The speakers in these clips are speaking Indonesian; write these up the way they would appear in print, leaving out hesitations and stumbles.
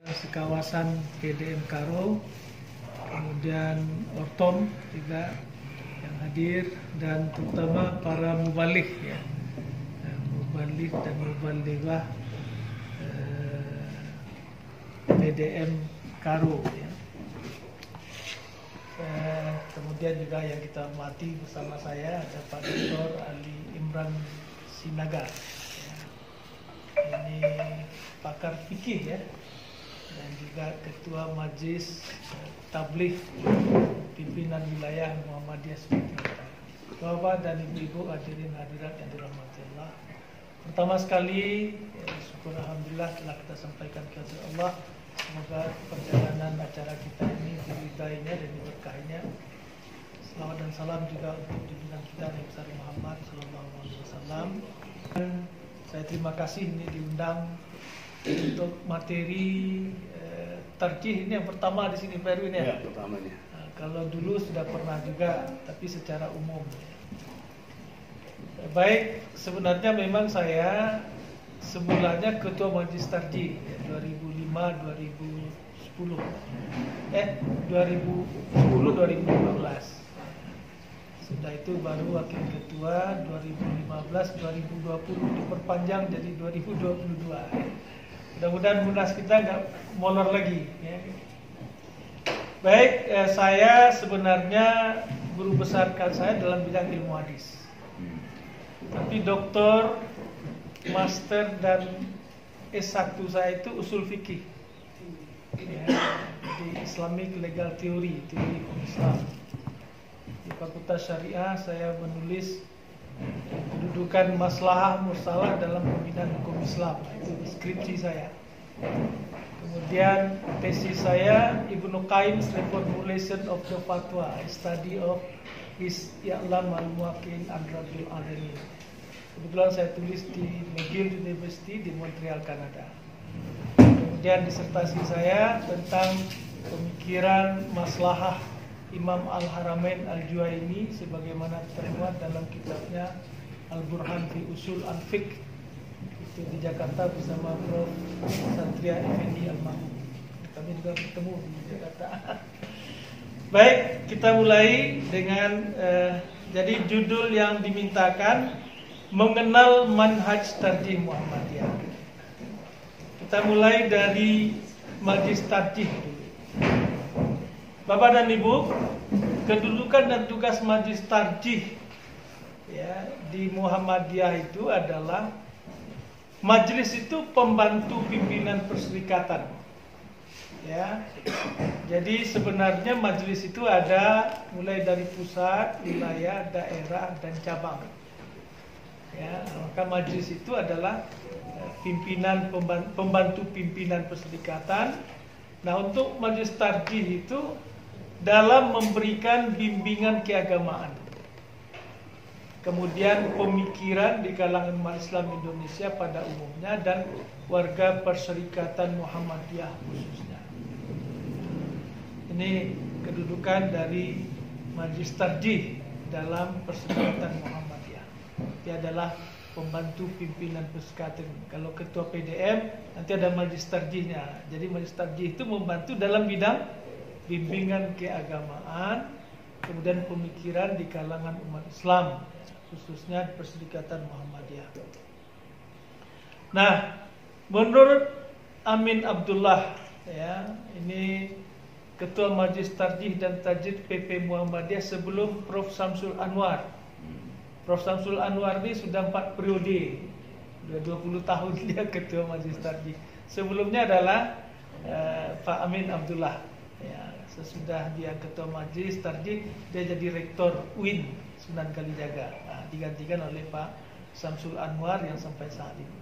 Sekawasan PDM Karo, kemudian Ortom juga yang hadir, dan terutama para mubalik ya, mubalik dan mubalighah PDM Karo ya. Kemudian juga yang kita hormati bersama saya ada Pak Dr. Ali Imran Sinaga ya. Ini pakar fikih ya, dan juga Ketua Majelis Tabligh Pimpinan Wilayah Muhammadiyah Sumatera. Bapak dan Ibu-ibu hadirin hadirat yang dirahmati Allah. Pertama sekali, syukur alhamdulillah telah kita sampaikan kepada Allah. Semoga perjalanan acara kita ini diridainya dan diberkahinya. Selawat dan salam juga untuk pimpinan kita Nabi besar Muhammad Sallallahu Alaihi Wasallam. Saya terima kasih ini diundang untuk materi tarjih ini yang pertama di sini Pak Erwin ya. Pertamanya. Nah, kalau dulu sudah pernah juga, tapi secara umum. Baik, sebenarnya memang saya semulanya Ketua Majelis Tarjih ya, 2005-2010, 2010-2015. Sudah itu baru Wakil Ketua 2015-2020 diperpanjang jadi 2022. Mudah-mudahan munas kita nggak molor lagi ya. Baik, saya sebenarnya guru besarkan saya dalam bidang ilmu hadis, tapi doktor, master dan S1 saya itu usul fikih ya, di Islamic Legal Theory, teori hukum Islam. Di Fakultas Syariah saya menulis kedudukan maslahah mustalah dalam pembinaan hukum Islam, itu skripsi saya. Kemudian tesis saya Ibnu Qayyim's Reformulation of the Fatwa, study of his I'lam al-Muwaqqi'in an Rabbil Alamin. Kebetulan saya tulis di McGill University di Montreal, Kanada. Kemudian disertasi saya tentang pemikiran maslahah Imam Al-Haramain Al-Juwaini sebagaimana termuat dalam kitabnya Al-Burhan fi Usul Al-Fiqh, itu di Jakarta bersama Prof. Satria Effendi Al-Mahmud. Kami juga bertemu di Jakarta. Baik, kita mulai dengan jadi judul yang dimintakan mengenal manhaj tarjih Muhammadiyah. Kita mulai dari Majelis Tarjih dulu. Bapak dan Ibu, kedudukan dan tugas Majelis Tarjih ya, di Muhammadiyah itu adalah majelis itu pembantu pimpinan perserikatan. Ya. Jadi sebenarnya majelis itu ada mulai dari pusat, wilayah, daerah dan cabang. Ya, maka majelis itu adalah pembantu pimpinan perserikatan. Nah, untuk Majelis Tarjih itu dalam memberikan bimbingan keagamaan, kemudian pemikiran di kalangan umat Islam Indonesia pada umumnya dan warga perserikatan Muhammadiyah khususnya. Ini kedudukan dari Majelis Tarjih dalam perserikatan Muhammadiyah. Dia adalah pembantu pimpinan perserikatan. Kalau ketua PDM nanti ada Majelis Tarjihnya. Jadi Majelis Tarjih itu membantu dalam bidang bimbingan keagamaan, kemudian pemikiran di kalangan umat Islam, khususnya Perserikatan Muhammadiyah. Nah, menurut Amin Abdullah, ya, ini Ketua Majelis Tarjih dan Tajdid PP Muhammadiyah sebelum Prof. Samsul Anwar. Prof. Samsul Anwar ini sudah 4 periode, sudah 20 tahun dia Ketua Majelis Tarjih. Sebelumnya adalah Pak Amin Abdullah. Ya, sesudah dia Ketua Majelis Tarjih, dia jadi Rektor UIN Sunan Kalijaga. Nah, digantikan oleh Pak Samsul Anwar yang sampai saat ini.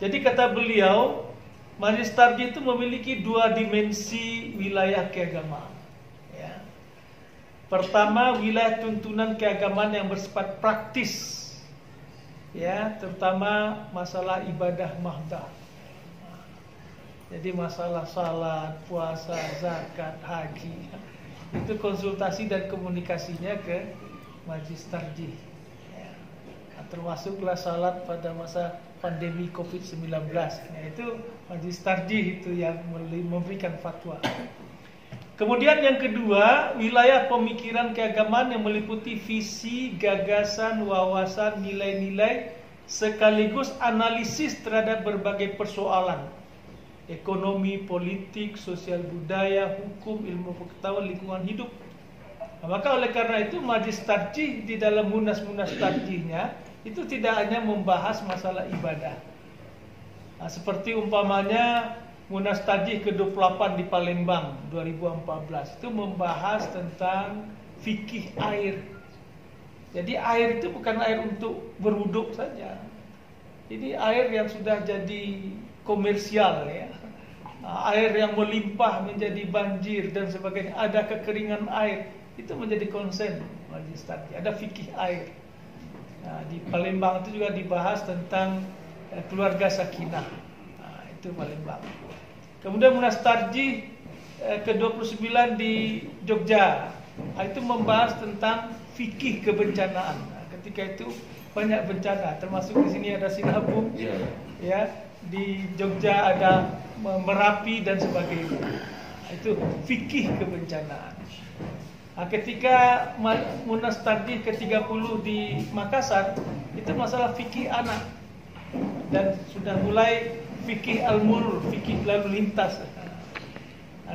Jadi kata beliau, Majelis Tarjih itu memiliki 2 dimensi wilayah keagamaan. Ya. Pertama, wilayah tuntunan keagamaan yang bersifat praktis, ya, terutama masalah ibadah mahdah. Jadi masalah salat, puasa, zakat, haji, itu konsultasi dan komunikasinya ke Majelis Tarjih. Ya. termasuklah salat pada masa pandemi COVID-19. Itu Majlis Tarjih itu yang memberikan fatwa. Kemudian yang kedua, wilayah pemikiran keagamaan yang meliputi visi, gagasan, wawasan, nilai-nilai, sekaligus analisis terhadap berbagai persoalan ekonomi, politik, sosial budaya, hukum, ilmu pengetahuan, lingkungan hidup. Maka oleh karena itu Majlis Tarjih di dalam munas-munas tarjihnya itu tidak hanya membahas masalah ibadah. Seperti umpamanya Munas Tarjih ke-28 di Palembang 2014 itu membahas tentang fikih air. Jadi air itu bukan air untuk berwuduk saja. Ini air yang sudah jadi komersial ya. Air yang melimpah menjadi banjir dan sebagainya. Ada kekeringan air, itu menjadi konsen Majlis Tarjih. Ada fikih air. Di Palembang itu juga dibahas tentang keluarga sakinah. Itu Palembang. Kemudian Munas Tarjih ke-29 di Jogja, itu membahas tentang fikih kebencanaan. Ketika itu banyak bencana, termasuk di sini ada Sinabung, ya, di Jogja ada Merapi dan sebagainya. Itu fikih kebencanaan. Ketika Munas Tarjih ke-30 di Makassar, itu masalah fikih anak. Dan sudah mulai fikih al-murur, fikih lalu lintas.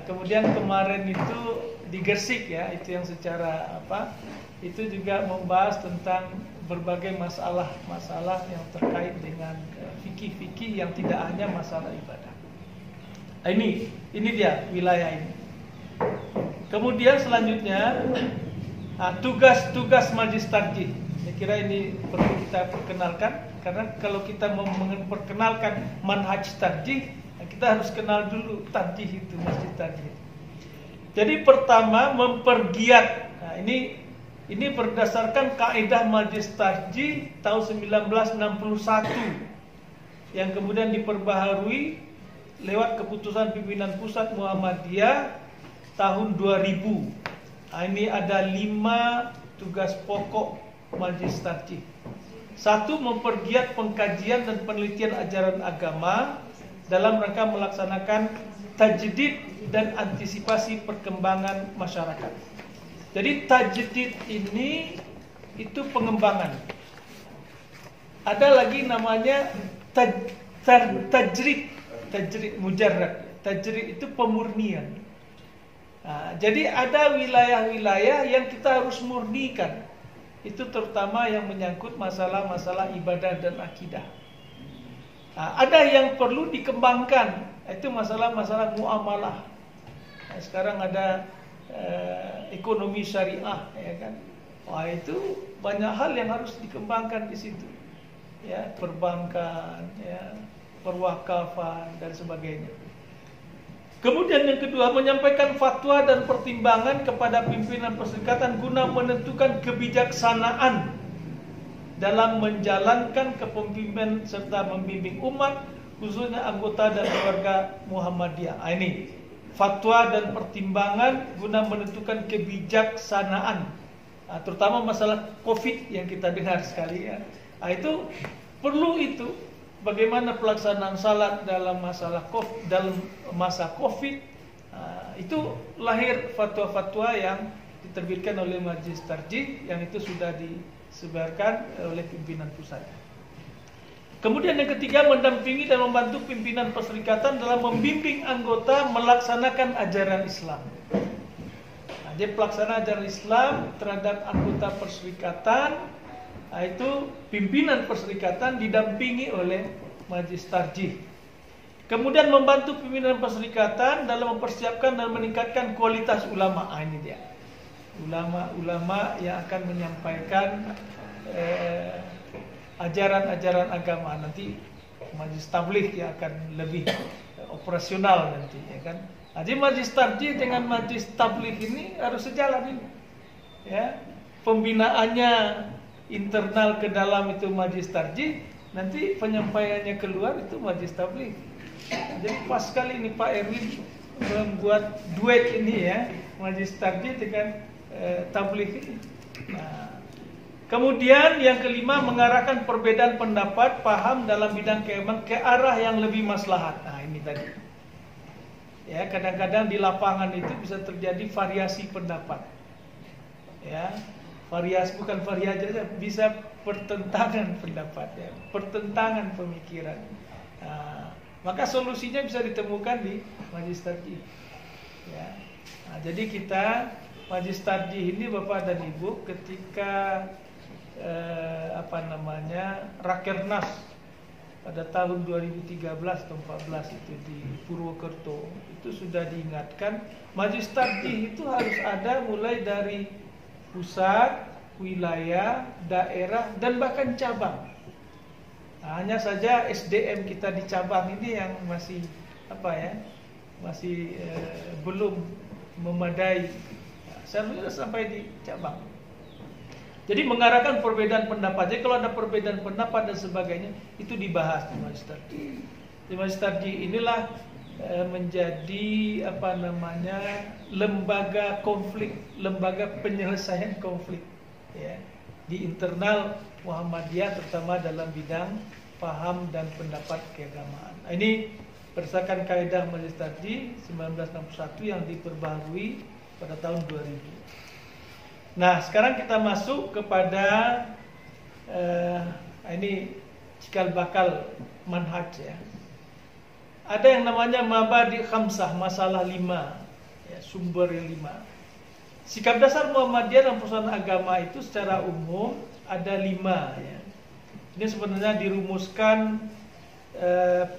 Kemudian kemarin itu di Gersik ya, itu yang secara itu juga membahas tentang berbagai masalah-masalah yang terkait dengan fikih-fikih yang tidak hanya masalah ibadah. Ini dia wilayah ini. Kemudian selanjutnya tugas-tugas Majlis Tarjih. Saya kira ini perlu kita perkenalkan, karena kalau kita mau memperkenalkan manhaj tarjih, kita harus kenal dulu tarjih itu, Majlis Tarjih. Jadi pertama mempergiat. Ini berdasarkan kaidah Majlis Tarjih tahun 1961 yang kemudian diperbaharui lewat keputusan pimpinan pusat Muhammadiyah tahun 2000. Ini ada 5 tugas pokok Majlis Tarjih. 1. Mempergiat pengkajian dan penelitian ajaran agama dalam rangka melaksanakan tajdid dan antisipasi perkembangan masyarakat. Jadi tajdid ini itu pengembangan. Ada lagi namanya tajrid mujarrad. Tajrid itu pemurnian. Jadi ada wilayah-wilayah yang kita harus murnikan. Itu terutama yang menyangkut masalah-masalah ibadah dan akidah. Ada yang perlu dikembangkan, itu masalah-masalah muamalah. Sekarang ada ekonomi syariah, ya kan? Itu banyak hal yang harus dikembangkan di situ. Ya, perbankan, ya, perwakafan dan sebagainya. Kemudian yang kedua, menyampaikan fatwa dan pertimbangan kepada pimpinan perserikatan guna menentukan kebijaksanaan dalam menjalankan kepemimpinan serta membimbing umat, khususnya anggota dan keluarga Muhammadiyah. Ini fatwa dan pertimbangan guna menentukan kebijaksanaan, terutama masalah COVID yang kita dengar sekali ya. Itu perlu itu. Bagaimana pelaksanaan salat dalam masa COVID, itu lahir fatwa-fatwa yang diterbitkan oleh Majlis Tarjih yang itu sudah disebarkan oleh pimpinan pusat. Kemudian yang ketiga, mendampingi dan membantu pimpinan perserikatan dalam membimbing anggota melaksanakan ajaran Islam. Jadi pelaksanaan ajaran Islam terhadap anggota perserikatan, itu pimpinan perserikatan didampingi oleh Majlis Tarjih. Kemudian membantu pimpinan perserikatan dalam mempersiapkan dan meningkatkan kualitas ulama. Ini dia, ulama-ulama yang akan menyampaikan ajaran-ajaran agama. Nanti Majlis Tabligh yang akan lebih operasional nanti, ya kan? Jadi Majlis Tarjih dengan Majlis Tabligh ini harus sejalan ini. Ya, pembinaannya internal ke dalam itu Majlis Tarjih, nanti penyampaiannya keluar itu Majlis Tabligh. Jadi pas sekali ini Pak Erwin membuat duet ini ya, Majlis Tarjih dengan Tabligh ini. Kemudian yang kelima, mengarahkan perbedaan pendapat, paham dalam bidang keagamaan ke arah yang lebih maslahat. Nah, ini tadi. Ya, kadang-kadang di lapangan itu bisa terjadi variasi pendapat. Ya, variasi bukan variasi saja, bisa pertentangan pendapat, ya, pertentangan pemikiran. Nah, maka solusinya bisa ditemukan di Majelis Tarjih. Ya. Nah, jadi kita Majelis Tarjih ini Bapak dan Ibu ketika Rakernas pada tahun 2013 atau 14 itu di Purwokerto itu sudah diingatkan Majelis Tarjih itu harus ada mulai dari pusat, wilayah, daerah dan bahkan cabang. Nah, hanya saja SDM kita di cabang ini yang masih belum memadai. Seharusnya sampai di cabang. Jadi mengarahkan perbedaan pendapat. Jadi kalau ada perbedaan pendapat dan sebagainya itu dibahas di Majelis Tarjih. Di Majelis Tarjih inilah menjadi lembaga konflik, lembaga penyelesaian konflik, ya, di internal Muhammadiyah terutama dalam bidang paham dan pendapat keagamaan. Nah, ini berdasarkan kaidah Majelis Tarjih 1961 yang diperbaharui pada tahun 2000. Nah, sekarang kita masuk kepada ini cikal bakal manhaj, ya. Ada yang namanya mabadi khamsah, masalah 5, ya, sumber yang 5. Sikap dasar Muhammadiyah dalam persoalan agama itu secara umum ada 5, ya. Ini sebenarnya dirumuskan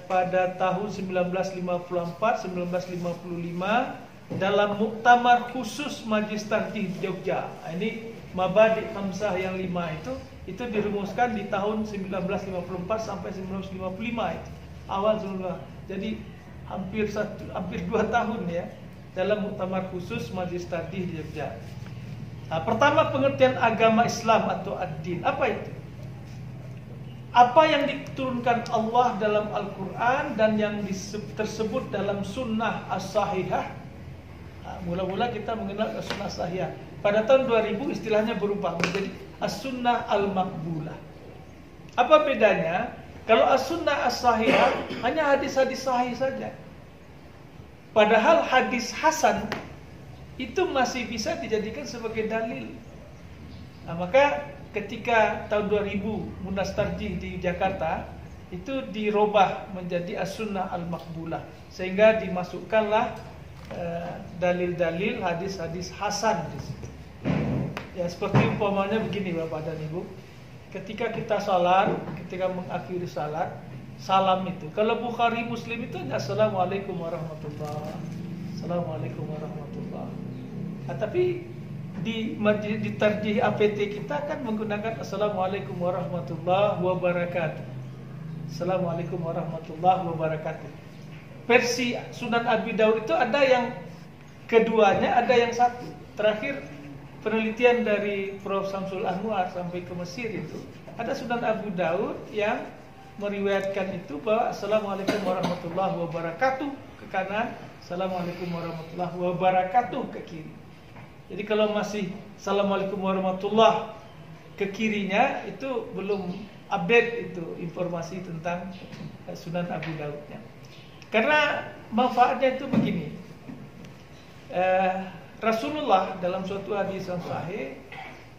pada tahun 1954-1955 dalam muktamar khusus Majelis Tarjih Jogja. Ini mabadi khamsah yang 5 itu dirumuskan di tahun 1954 sampai 1955 itu. Awal 19. Jadi hampir 2 tahun, ya, dalam muktamar khusus Majelis Tarjih di Jogja. Nah, pertama, pengertian agama Islam atau ad-din. Apa itu? Apa yang diturunkan Allah dalam Al-Quran dan yang tersebut dalam sunnah as-sahihah. Mula-mula kita mengenal as-sunnah sahihah. Pada tahun 2000 istilahnya berubah menjadi as-sunnah al-maqbulah. Apa bedanya? Kalau as-sunnah as-sahihah hanya hadis-hadis sahih saja. Padahal hadis hasan itu masih bisa dijadikan sebagai dalil. Nah, maka ketika tahun 2000 Munas Tarjih di Jakarta itu dirubah menjadi as-sunnah al-maqbulah, sehingga dimasukkanlah dalil-dalil hadis-hadis hasan di situ. Ya, seperti umpamanya begini Bapak dan Ibu. Ketika kita salat, ketika mengakhiri salat, salam itu. Kalau Bukhari Muslim itu assalamualaikum warahmatullahi. Assalamualaikum warahmatullahi. Nah, tapi di Tarjih APT kita kan menggunakan assalamualaikum warahmatullahi wabarakatuh. Assalamualaikum warahmatullahi wabarakatuh. Versi Sunan Abi Daud itu ada yang keduanya, ada yang satu. Terakhir penelitian dari Prof. Samsul Anwar sampai ke Mesir itu, ada Sunan Abu Daud yang meriwayatkan itu bahwa assalamualaikum warahmatullahi wabarakatuh ke kanan, assalamualaikum warahmatullahi wabarakatuh ke kiri. Jadi kalau masih assalamualaikum warahmatullahi ke kirinya itu belum update itu informasi tentang Sunan Abu Daudnya. Karena manfaatnya itu begini, Rasulullah dalam suatu hadis yang sahih,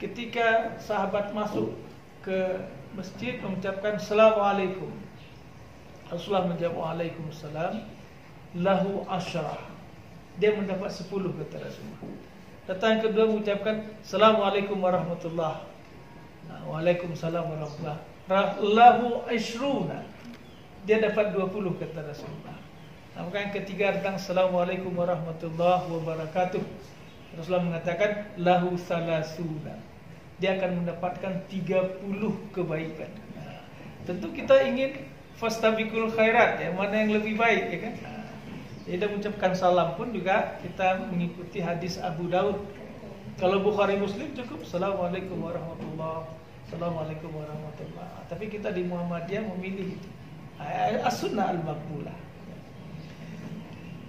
ketika sahabat masuk ke masjid mengucapkan assalamualaikum, Rasulullah menjawab waalaikumsalam, lahu asyrah, dia mendapat 10 kata Rasulullah. Datang yang kedua mengucapkan assalamualaikum warahmatullahi, waalaikumsalam warahmatullahi, lahu ishruna, dia dapat 20 kata Rasulullah. Nah, maka yang ketiga datang assalamualaikum warahmatullahi wabarakatuh, Rasulullah mengatakan lahu salasuna, dia akan mendapatkan 30 kebaikan. Nah, tentu kita ingin fastabiqul khairat, ya, mana yang lebih baik, ya kan? Nah, jadi mengucapkan salam pun juga kita mengikuti hadis Abu Daud. Kalau Bukhari Muslim cukup assalamualaikum warahmatullahi, assalamualaikum warahmatullahi. Tapi kita di Muhammadiyah memilih as-sunnah al-maqbulah.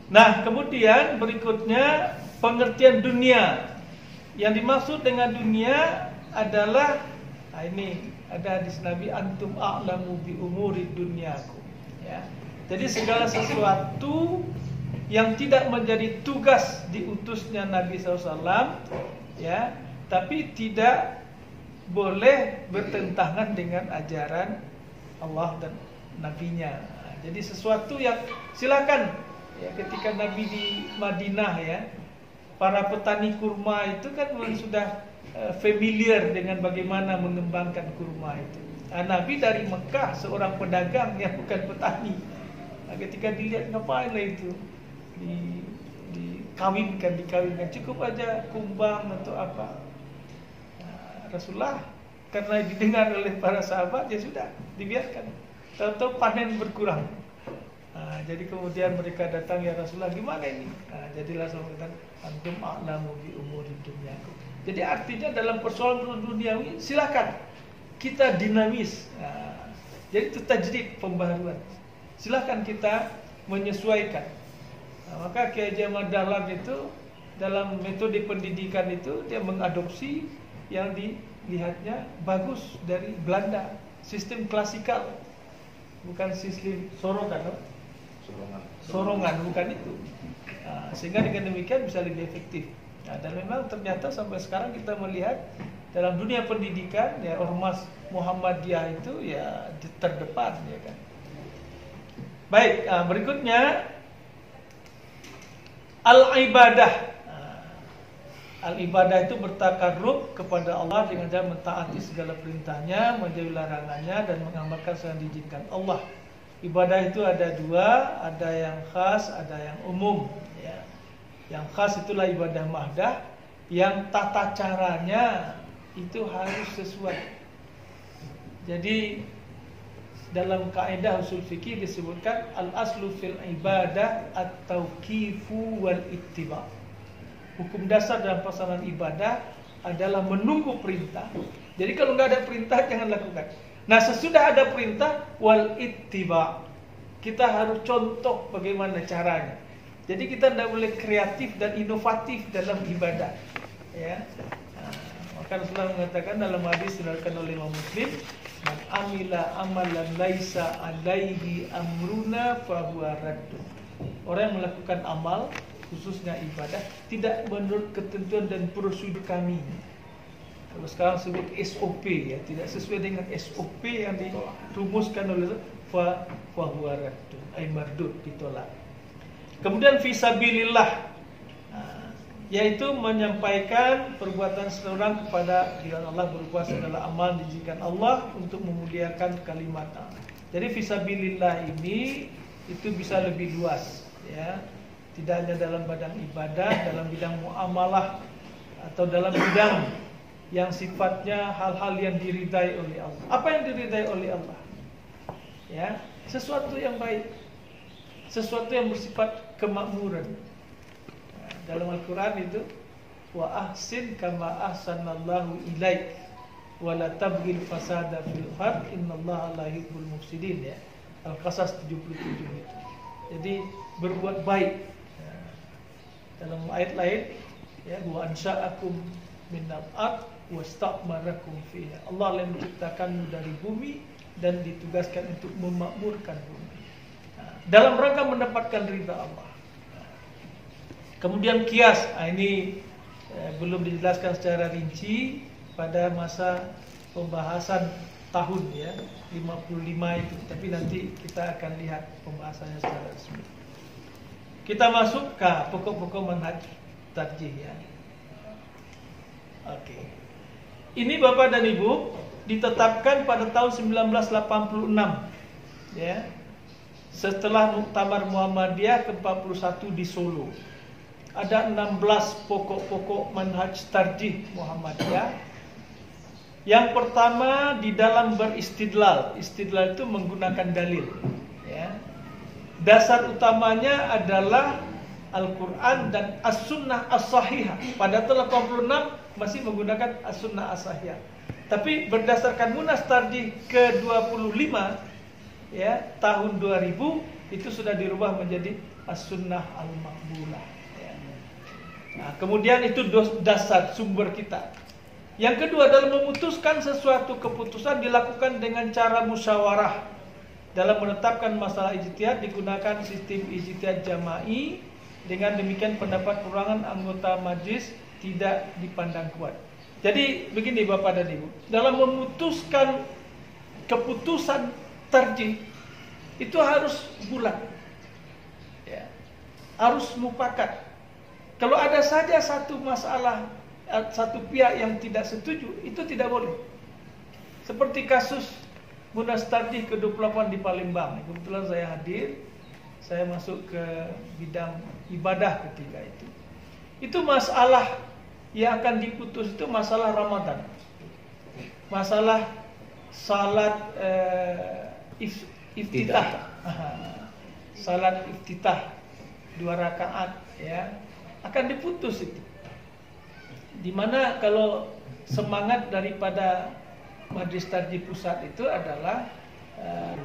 Nah, kemudian berikutnya pengertian dunia. Yang dimaksud dengan dunia adalah Ini ada hadis Nabi, antum a'lamu bi umuri dunyakum. Ya. Jadi segala sesuatu yang tidak menjadi tugas diutusnya Nabi SAW, ya, tapi tidak boleh bertentangan dengan ajaran Allah dan Nabinya. Jadi sesuatu yang silakan, ya, ketika Nabi di Madinah, ya, para petani kurma itu kan sudah familiar dengan bagaimana mengembangkan kurma itu. Nabi dari Mekah, seorang pedagang yang bukan petani. Ketika dilihat, ngapain lah itu dikawinkan, cukup aja kumbang atau apa. Rasulullah karena didengar oleh para sahabat, ya sudah dibiarkan. Tahu-tahu panen berkurang. Jadi kemudian mereka datang, ya Rasulullah, gimana ini? Jadilah Rasulullah katakan, antum a'lamu bi umuri dunyakum. Jadi artinya dalam persoalan duniawi silakan kita dinamis. Jadi itu tajdid, pembaharuan. Silakan kita menyesuaikan. Maka Kiai Haji Ahmad Dahlan itu dalam metode pendidikan itu dia mengadopsi yang dilihatnya bagus dari Belanda, sistem klasikal, bukan sistem sorongan, bukan itu. Sehingga dengan demikian bisa lebih efektif. Dan memang ternyata sampai sekarang kita melihat dalam dunia pendidikan, ya, Ormas Muhammadiyah itu ya terdepan, ya kan. Baik, berikutnya al-ibadah. Al-ibadah itu bertakarrub kepada Allah dengan cara mentaati segala perintahnya, menjauhi larangannya, dan mengamalkan segala yang diizinkan Allah. Ibadah itu ada dua, ada yang khas, ada yang umum, ya. Yang khas itulah ibadah mahdah, yang tata caranya itu harus sesuai. Jadi dalam kaidah usul fikih disebutkan al-aslu fil ibadah at-tauqifu wal ittiba. Hukum dasar dalam pelaksanaan ibadah adalah menunggu perintah. Jadi kalau nggak ada perintah jangan lakukan. Nah, sesudah ada perintah wal ittiba, kita harus contoh bagaimana caranya. Jadi kita tidak boleh kreatif dan inovatif dalam ibadah, ya. Maka Rasulullah mengatakan dalam hadis diriwayatkan oleh Imam Muslim, man amila amalan laisa alaihi amruna fahuwa raddun. Orang yang melakukan amal, khususnya ibadah, tidak menurut ketentuan dan prosedur kami. Kalau sekarang sebut SOP, ya, tidak sesuai dengan SOP yang dirumuskan oleh fahuwa raddun, ay mardud, ditolak. Kemudian fisabilillah, yaitu menyampaikan perbuatan seseorang kepada jalan Allah berupa segala amal diizinkan Allah untuk memuliakan kalimat Allah. Jadi fisabilillah ini itu bisa lebih luas, ya. Tidak hanya dalam bidang ibadah, dalam bidang muamalah, atau dalam bidang yang sifatnya hal-hal yang diridai oleh Allah. Apa yang diridai oleh Allah? Ya, sesuatu yang baik, sesuatu yang bersifat kemakmuran. Dalam Al-Quran itu, wa ahsin kama ahsanallahu ilaik wa la tabghil fasada fil ard innallaha la yuhibbul mufsidin, ya. Al-Qasas 77 itu. Jadi berbuat baik. Dalam ayat lain, ya, wa ansha'akum minal ard wastamarakum fiha. Allah yang menciptakanmu dari bumi dan ditugaskan untuk memakmurkan bumi. Dalam rangka mendapatkan ridha Allah. Kemudian kias, ini belum dijelaskan secara rinci pada masa pembahasan tahun, ya, 55 itu. Tapi nanti kita akan lihat pembahasannya secara resmi. Kita masuk ke pokok-pokok manhaj tarjih, ya. Oke. Ini Bapak dan Ibu ditetapkan pada tahun 1986, ya. Setelah Muktamar Muhammadiyah ke-41 di Solo. Ada 16 pokok-pokok manhaj tarjih Muhammadiyah. Yang pertama di dalam beristidlal. Istidlal itu menggunakan dalil, ya. Dasar utamanya adalah Al-Quran dan As-Sunnah As-Sahihah. Pada tahun 86 masih menggunakan As-Sunnah As-Sahihah. Tapi berdasarkan Munas Tarjih ke-25, ya, tahun 2000 itu sudah dirubah menjadi As-Sunnah Al-Maqbulah. Nah, kemudian itu dasar sumber kita. Yang kedua, dalam memutuskan sesuatu keputusan dilakukan dengan cara musyawarah. Dalam menetapkan masalah ijtihad digunakan sistem ijtihad jama'i. Dengan demikian pendapat perorangan anggota majlis tidak dipandang kuat. Jadi begini Bapak dan Ibu, dalam memutuskan keputusan tarjih itu harus bulat, ya, harus mufakat. Kalau ada saja satu masalah, satu pihak yang tidak setuju, itu tidak boleh. Seperti kasus Munas Tarjih ke-28 di Palembang. Kebetulan saya hadir, saya masuk ke bidang ibadah ketika itu. Itu masalah yang akan diputus itu masalah Ramadan. Masalah salat iftitah. Salat iftitah 2 rakaat, ya, akan diputus itu. Dimana kalau semangat daripada Majelis Tarjih Pusat itu adalah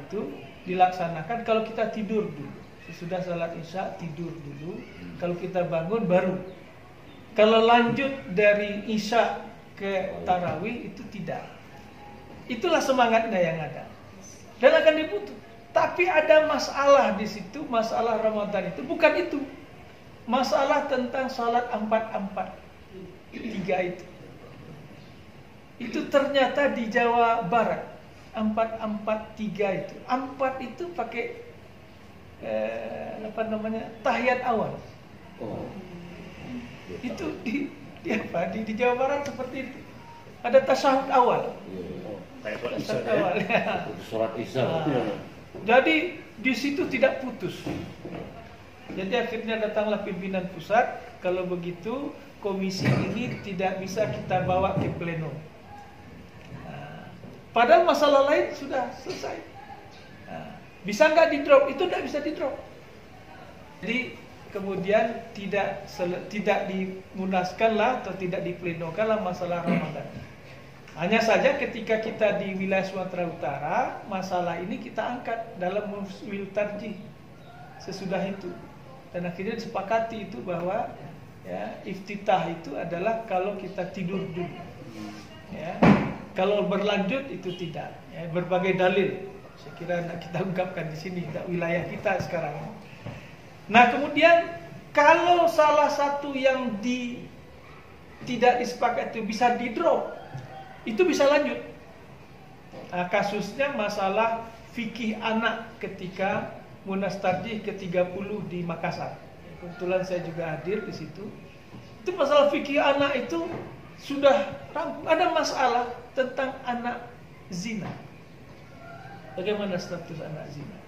itu dilaksanakan kalau kita tidur dulu. Sesudah salat isya tidur dulu. Kalau kita bangun baru. Kalau lanjut dari isya ke tarawih itu tidak. Itulah semangatnya yang ada. Dan akan diputus. Tapi ada masalah di situ, masalah Ramadan itu bukan itu. Masalah tentang salat 4-4. 3 itu. Itu ternyata di Jawa Barat 4-4-3 itu. 4 itu pakai tahiyat awal. Itu di Jawa Barat seperti itu. Ada tasyahud awal. Tasyahud awal. Salat isya. Jadi di situ tidak putus. Jadi akhirnya datanglah pimpinan pusat. Kalau begitu komisi ini tidak bisa kita bawa ke pleno. Padahal masalah lain sudah selesai. Bisa nggak di drop? Itu tidak bisa di drop. Jadi kemudian tidak dimunaskanlah atau tidak diplenokanlah masalah Ramadan. Hanya saja ketika kita di wilayah Sumatera Utara, masalah ini kita angkat dalam muswil tarjih sesudah itu. Dan akhirnya disepakati itu bahwa ya, iftitah itu adalah kalau kita tidur dulu. Ya. Kalau berlanjut itu tidak, ya, berbagai dalil. Saya kira nak kita ungkapkan di sini, wilayah kita sekarang. Nah kemudian kalau salah satu yang tidak disepakati bisa di drop, itu bisa lanjut. Nah, kasusnya masalah fikih anak ketika Munas Tarjih ke-30 di Makassar. Kebetulan saya juga hadir di situ. Itu masalah fikih anak itu sudah rampung. Ada masalah tentang anak zina. Bagaimana status anak zina?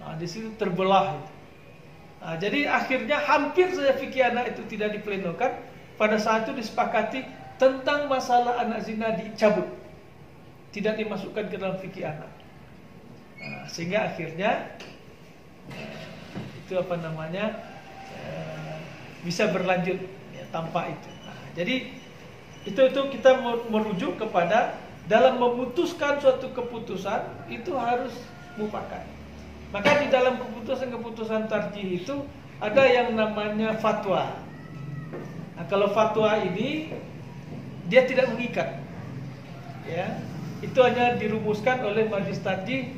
Nah, di situ terbelah itu. Nah, jadi akhirnya hampir saja fikih anak itu tidak diplenokan. Pada saat itu disepakati tentang masalah anak zina dicabut, tidak dimasukkan ke dalam fikih anak. Nah, sehingga akhirnya itu bisa berlanjut ya, tanpa itu. Nah, jadi itu kita merujuk kepada dalam memutuskan suatu keputusan itu harus mufakat. Maka di dalam keputusan tarjih itu ada yang namanya fatwa. Nah, kalau fatwa ini dia tidak mengikat, ya, itu hanya dirumuskan oleh Majelis Tarjih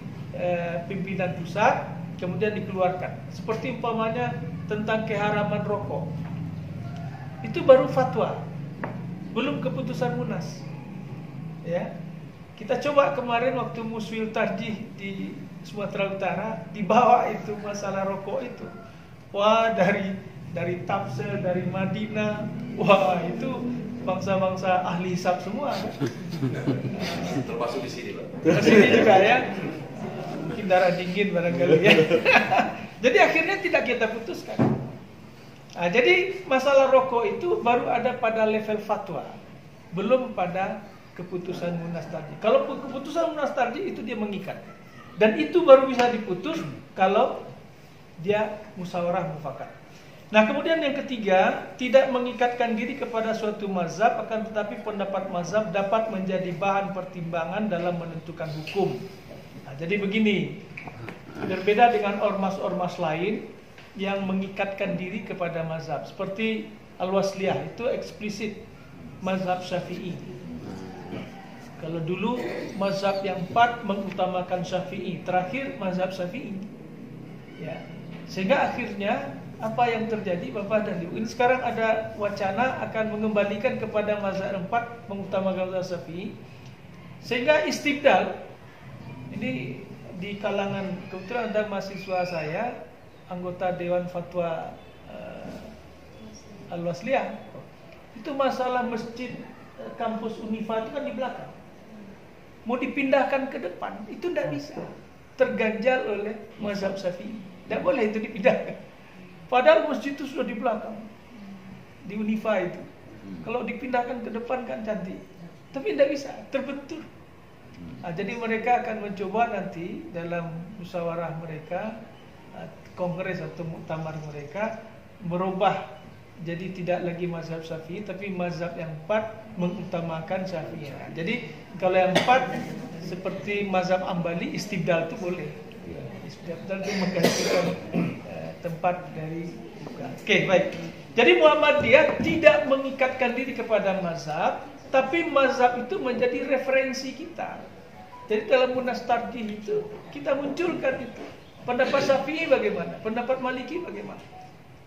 pimpinan pusat, kemudian dikeluarkan. Seperti umpamanya tentang keharaman rokok, itu baru fatwa, belum keputusan munas. Ya, kita coba kemarin waktu muswil tarjih di Sumatera Utara, dibawa itu masalah rokok itu. Wah, dari Tafsir, dari Madinah, wah itu bangsa-bangsa ahli hisab semua. Termasuk di sini, Pak. Di sini juga ya. Mungkin darah dingin barangkali ya. Jadi akhirnya tidak kita putuskan. Nah, jadi masalah rokok itu baru ada pada level fatwa, belum pada keputusan munas tarjih. Kalau keputusan munas tarjih itu dia mengikat. Dan itu baru bisa diputus kalau dia musyawarah mufakat. Nah kemudian yang ketiga, tidak mengikatkan diri kepada suatu mazhab, akan tetapi pendapat mazhab dapat menjadi bahan pertimbangan dalam menentukan hukum. Nah, jadi begini, berbeda dengan ormas-ormas lain yang mengikatkan diri kepada mazhab. Seperti Al-Wasliyah itu eksplisit mazhab Syafi'i. Kalau dulu mazhab yang 4 mengutamakan Syafi'i, terakhir mazhab Syafi'i. Ya. Sehingga akhirnya apa yang terjadi Bapak dan Ibu, ini sekarang ada wacana akan mengembalikan kepada mazhab 4 mengutamakan mazhab Syafi'i. Sehingga istibdal ini di kalangan, kebetulan ada mahasiswa saya anggota Dewan Fatwa Al-Wasliyah, itu masalah masjid kampus Unifa itu kan di belakang, mau dipindahkan ke depan itu tidak bisa, terganjal oleh mazhab Syafi'i, tidak boleh itu dipindahkan. Padahal masjid itu sudah di belakang, di Unifa itu. Kalau dipindahkan ke depan kan cantik, tapi tidak bisa, terbentur. Nah, jadi mereka akan mencoba nanti dalam musyawarah mereka, kongres atau muktamar mereka, merubah jadi tidak lagi mazhab Syafi'i, tapi mazhab yang 4 mengutamakan Syafi'i. Nah, jadi kalau yang 4 seperti mazhab Ambali, istibdal itu boleh. Istibdal itu menggantikan tempat dari. Oke, baik. Jadi Muhammadiyah tidak mengikatkan diri kepada mazhab, tapi mazhab itu menjadi referensi kita. Jadi dalam Munas Tarjih itu kita munculkan itu. Pendapat Syafi'i bagaimana? Pendapat Maliki bagaimana?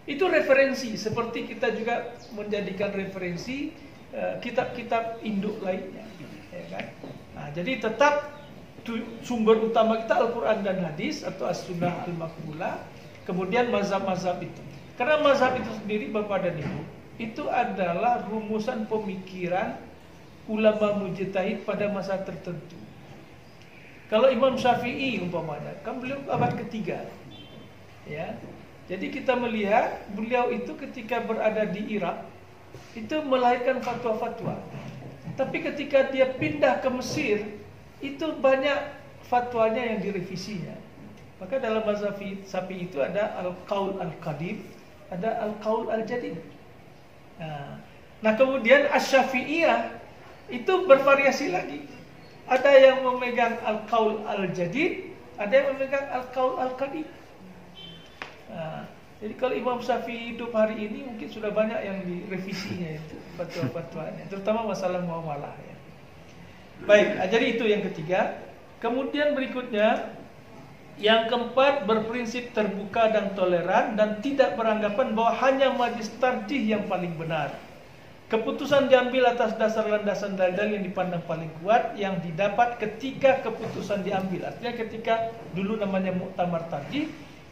Itu referensi, seperti kita juga menjadikan referensi kitab-kitab induk lainnya, ya kan? Nah, jadi tetap sumber utama kita Al-Quran dan Hadis atau As-Sunnah Al-Maqbulah, kemudian mazhab-mazhab itu. Karena mazhab itu sendiri Bapak dan Ibu, itu adalah rumusan pemikiran ulama mujtahid pada masa tertentu. Kalau Imam Syafi'i umpamanya, kan beliau abad ketiga, ya. Jadi kita melihat beliau itu ketika berada di Irak itu melahirkan fatwa-fatwa. Tapi ketika dia pindah ke Mesir itu banyak fatwanya yang direvisinya. Maka dalam mazhab Syafi'i itu ada al-qaul al-qadim, ada al-qaul al-jadid. Nah, kemudian Asy-Syafi'iyah itu bervariasi lagi. Ada yang memegang al-qaul al-jadid, ada yang memegang al-qaul al-qadim. Jadi kalau Imam Syafi'i hidup hari ini mungkin sudah banyak yang direvisinya itu fatwa-fatwanya, terutama masalah muamalah ya. Baik, jadi itu yang ketiga. Kemudian berikutnya yang keempat, berprinsip terbuka dan toleran dan tidak beranggapan bahwa hanya majelis tarjih yang paling benar. Keputusan diambil atas dasar landasan dalil yang dipandang paling kuat yang didapat ketika keputusan diambil. Artinya ketika dulu namanya muktamar tarjih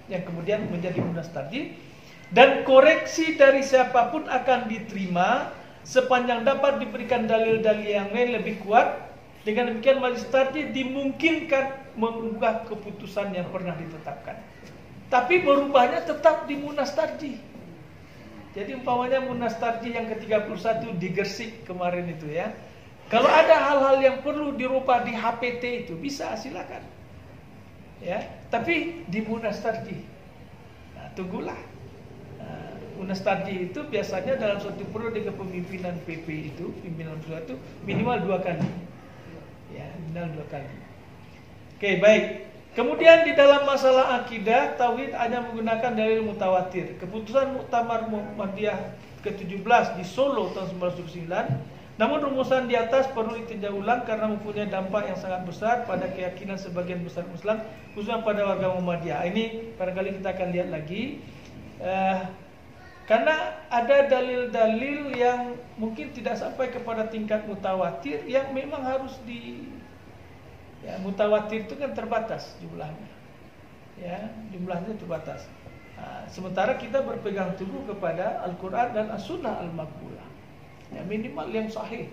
yang kemudian menjadi munas tarjih, dan koreksi dari siapapun akan diterima sepanjang dapat diberikan dalil-dalil yang lain lebih kuat. Dengan demikian majelis tarjih dimungkinkan mengubah keputusan yang pernah ditetapkan. Tapi berubahnya tetap di munas tarjih. Jadi umpamanya munas tarjih yang ke-31 di Gersik kemarin itu ya. Kalau ada hal-hal yang perlu dirubah di HPT itu bisa, silakan. Ya, tapi di munas tarjih. Nah, tunggulah. Munas tarjih itu biasanya dalam suatu periode kepemimpinan PP itu, pimpinan suatu minimal 2 kali. Ya, minimal 2 kali. Oke, baik. Kemudian di dalam masalah akidah, tauhid hanya menggunakan dalil mutawatir. Keputusan Muktamar Muhammadiyah ke-17 di Solo tahun 1999. Namun rumusan di atas perlu ditinjau ulang karena mempunyai dampak yang sangat besar pada keyakinan sebagian besar Islam, khususnya pada warga Muhammadiyah. Ini barangkali kita akan lihat lagi. Karena ada dalil-dalil yang mungkin tidak sampai kepada tingkat mutawatir yang memang harus ya, mutawatir itu kan terbatas jumlahnya. Ya, jumlahnya terbatas. Nah, sementara kita berpegang teguh kepada Al-Quran dan As-Sunnah Al-Maqbulah. Ya, minimal yang sahih.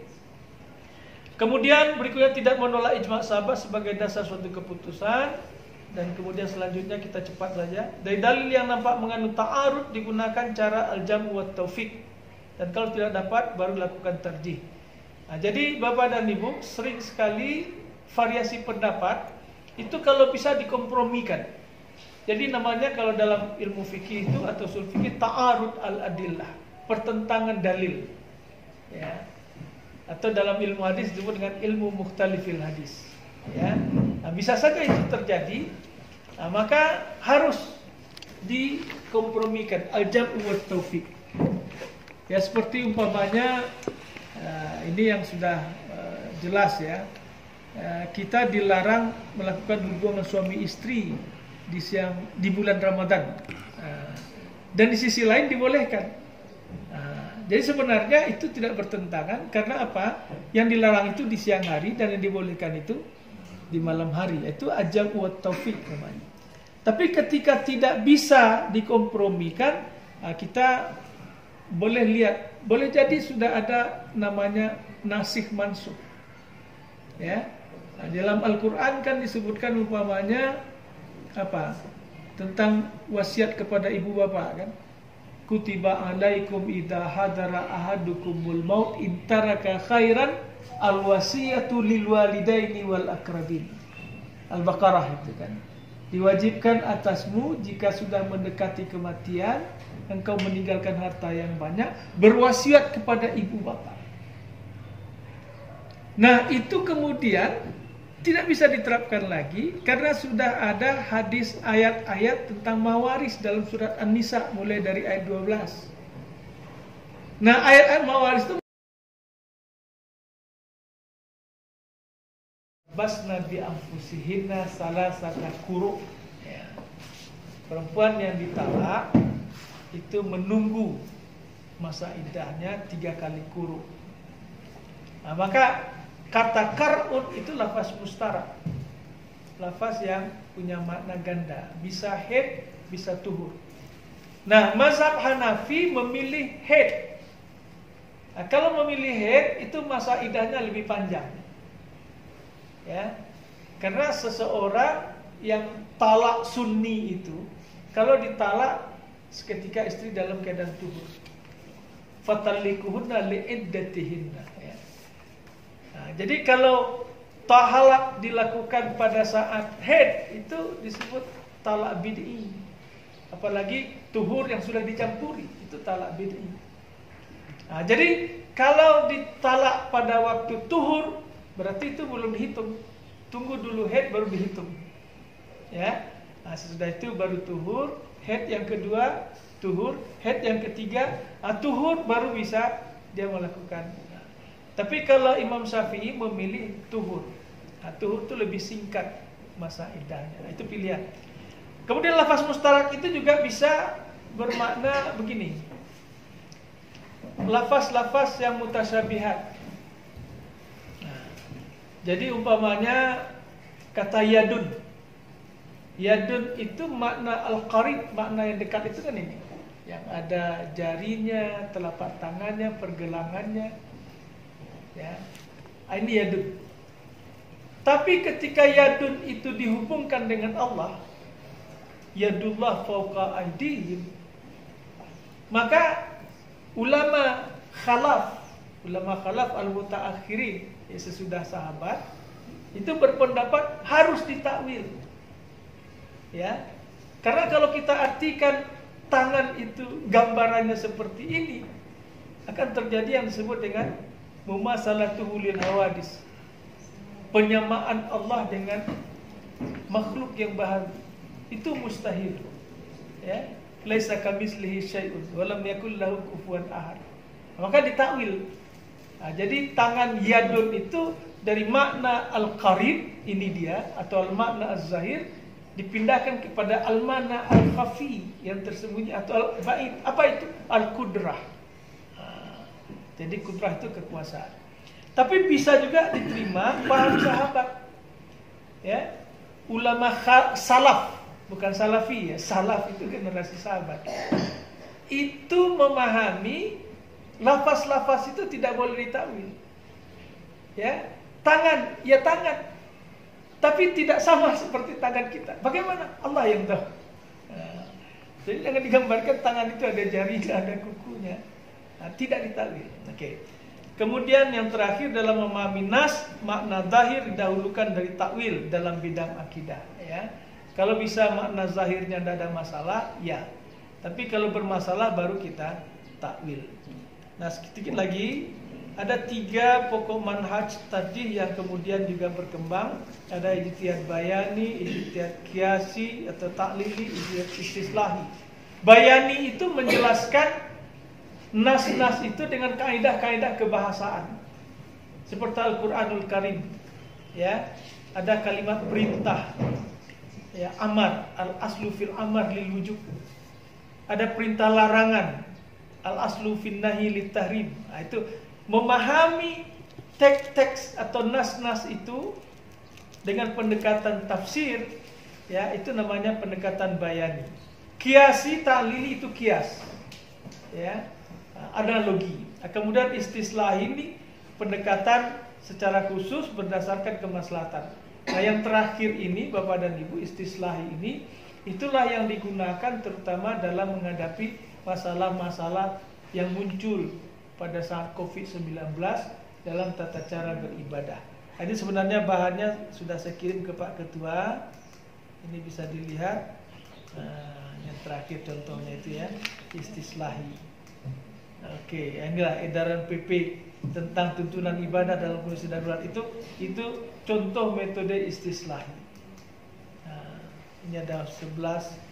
Kemudian berikutnya tidak menolak ijma' sahabat sebagai dasar suatu keputusan. Dan kemudian selanjutnya kita cepat saja. Dari dalil yang nampak mengandung ta'arud digunakan cara al-jam'u wa taufiq. Dan kalau tidak dapat baru lakukan tarjih. Nah, jadi Bapak dan Ibu, sering sekali variasi pendapat itu kalau bisa dikompromikan. Jadi namanya kalau dalam ilmu fikih itu atau usul fikih ta'arud al-adillah, pertentangan dalil. Ya. Atau dalam ilmu hadis disebut dengan ilmu mukhtalifil hadis. Ya. Nah, bisa saja itu terjadi. Nah, maka harus dikompromikan al-jam'u wa taufiq. Ya, seperti umpamanya Ini yang sudah jelas ya. Kita dilarang melakukan hubungan suami istri di bulan Ramadan. Dan di sisi lain dibolehkan. Jadi sebenarnya itu tidak bertentangan karena apa? Yang dilarang itu di siang hari dan yang dibolehkan itu di malam hari. Itu ajam wa taufik namanya. Tapi ketika tidak bisa dikompromikan, kita boleh lihat, boleh jadi sudah ada namanya nasikh mansukh. Ya. Nah, dalam Al-Qur'an kan disebutkan umpamanya apa? Tentang wasiat kepada ibu bapak kan. Kutiba alaikum idza hadara ahadukumul maut in taraka khairan alwasiyatu lil walidaini wal aqrabin. Al-Baqarah itu kan. Diwajibkan atasmu jika sudah mendekati kematian, engkau meninggalkan harta yang banyak, berwasiat kepada ibu bapak. Nah, itu kemudian tidak bisa diterapkan lagi karena sudah ada hadis ayat-ayat tentang mawaris dalam surat An-Nisa mulai dari ayat 12. Nah, ayat-ayat mawaris itu basna bi anfusihinna salasata quru. Ya. Perempuan yang ditalak itu menunggu masa iddahnya 3 kali quru. Nah, maka kata kar'un itu lafaz mustarak, lafaz yang punya makna ganda, bisa haid, bisa tuhur. Nah, mazhab Hanafi memilih haid. Nah, kalau memilih haid itu masa iddahnya lebih panjang, ya, karena seseorang yang talak sunni itu kalau ditalak seketika istri dalam keadaan tuhur, fatalikuhunna li'iddatihinna. Nah, jadi kalau talak dilakukan pada saat haid itu disebut talak bid'i. Apalagi tuhur yang sudah dicampuri itu talak bid'i. Nah, jadi kalau ditalak pada waktu tuhur berarti itu belum dihitung. Tunggu dulu haid baru dihitung. Ya. Nah, sesudah itu baru tuhur, haid yang kedua, tuhur, haid yang ketiga, tuhur baru bisa dia melakukan. Tapi kalau Imam Syafi'i memilih tuhur. Nah, tuhur itu lebih singkat masa iddahnya. Nah, itu pilihan. Kemudian lafaz mustarak itu juga bisa bermakna begini. Lafaz-lafaz yang mutasyabihat. Nah, jadi umpamanya kata yadun. Yadun itu makna al-qarib, makna yang dekat itu kan ini. Yang ada jarinya, telapak tangannya, pergelangannya. Ya, ini yadun. Tapi ketika yadun itu dihubungkan dengan Allah, yadullah fauqa aydihim, maka ulama khalaf al-mutaakhirin, ya, sesudah sahabat itu berpendapat harus ditakwil. Ya. Karena kalau kita artikan tangan itu gambarannya seperti ini, akan terjadi yang disebut dengan mumasalatuhu lil hawadis, penyamaan Allah dengan makhluk yang baharu itu mustahil. Ya, laisa kamitslihi syai'un wa lam yakul lahu kufuwan ahad. Maka ditakwil. Nah, jadi tangan yadun itu dari makna al-qarib ini dia atau al-makna az-zahir dipindahkan kepada al-makna al-khafi yang tersembunyi atau al-ba'id. Apa itu? Al-qudrah. Jadi kudrah itu kekuasaan. Tapi bisa juga diterima paham sahabat. Ya. Ulama salaf, bukan salafi ya. Salaf itu generasi sahabat. Itu memahami lafaz-lafaz itu tidak boleh ditakwil. Ya. Tangan, ya tangan. Tapi tidak sama seperti tangan kita. Bagaimana? Allah yang tahu. Nah, jadi jangan digambarkan tangan itu ada jarinya, ada kukunya. Nah, tidak ditakwil. Oke. Kemudian yang terakhir dalam memahami nas, makna zahir didahulukan dari takwil dalam bidang akidah. Ya. Kalau bisa makna zahirnya tidak ada masalah, ya. Tapi kalau bermasalah baru kita takwil. Nah, sedikit lagi ada 3 pokok manhaj tadi yang kemudian juga berkembang. Ada ijtihad bayani, ijtihad qiyasi atau ta'lili, ijtihad istislahi. Bayani itu menjelaskan nas-nas itu dengan kaidah-kaidah kebahasaan. Seperti Al-Qur'anul Karim. Ya, ada kalimat perintah. Ya, amar, al-aslu fil amar lil wujub. Ada perintah larangan, al-aslu fin nahi lit tahrim. Nah, itu memahami teks-teks atau nas-nas itu dengan pendekatan tafsir, ya, itu namanya pendekatan bayani. Kiasi ta'lili itu kias. Ya, analogi. Kemudian istislah ini pendekatan secara khusus berdasarkan kemaslahatan. Nah, yang terakhir ini Bapak dan Ibu, istislah ini itulah yang digunakan terutama dalam menghadapi masalah-masalah yang muncul pada saat COVID-19 dalam tata cara beribadah. Jadi sebenarnya bahannya sudah saya kirim ke Pak Ketua. Ini bisa dilihat. Nah, yang terakhir contohnya itu ya, istislahi. Oke, inilah edaran PP tentang tuntunan ibadah dalam kondisi darurat itu contoh metode istislahi. Nah, ini ada 11.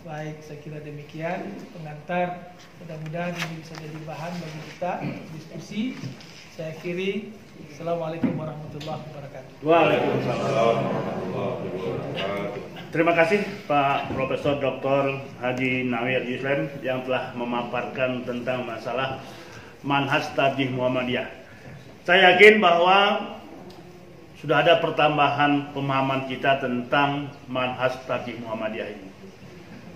Baik, saya kira demikian pengantar. Mudah-mudahan ini bisa jadi bahan bagi kita diskusi. Saya akhiri. Assalamualaikum warahmatullahi wabarakatuh. Waalaikumsalam. Terima kasih Pak Profesor Dr. Haji Nawir Yuslim yang telah memaparkan tentang masalah manhaj tarjih Muhammadiyah. Saya yakin bahwa sudah ada pertambahan pemahaman kita tentang manhaj tarjih Muhammadiyah ini.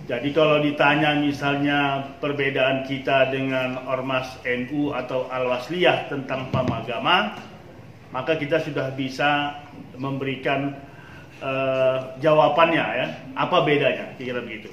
Jadi kalau ditanya misalnya perbedaan kita dengan Ormas NU atau Al-Wasliyah tentang paham agama, maka kita sudah bisa memberikan jawabannya ya, apa bedanya, kira-kira begitu.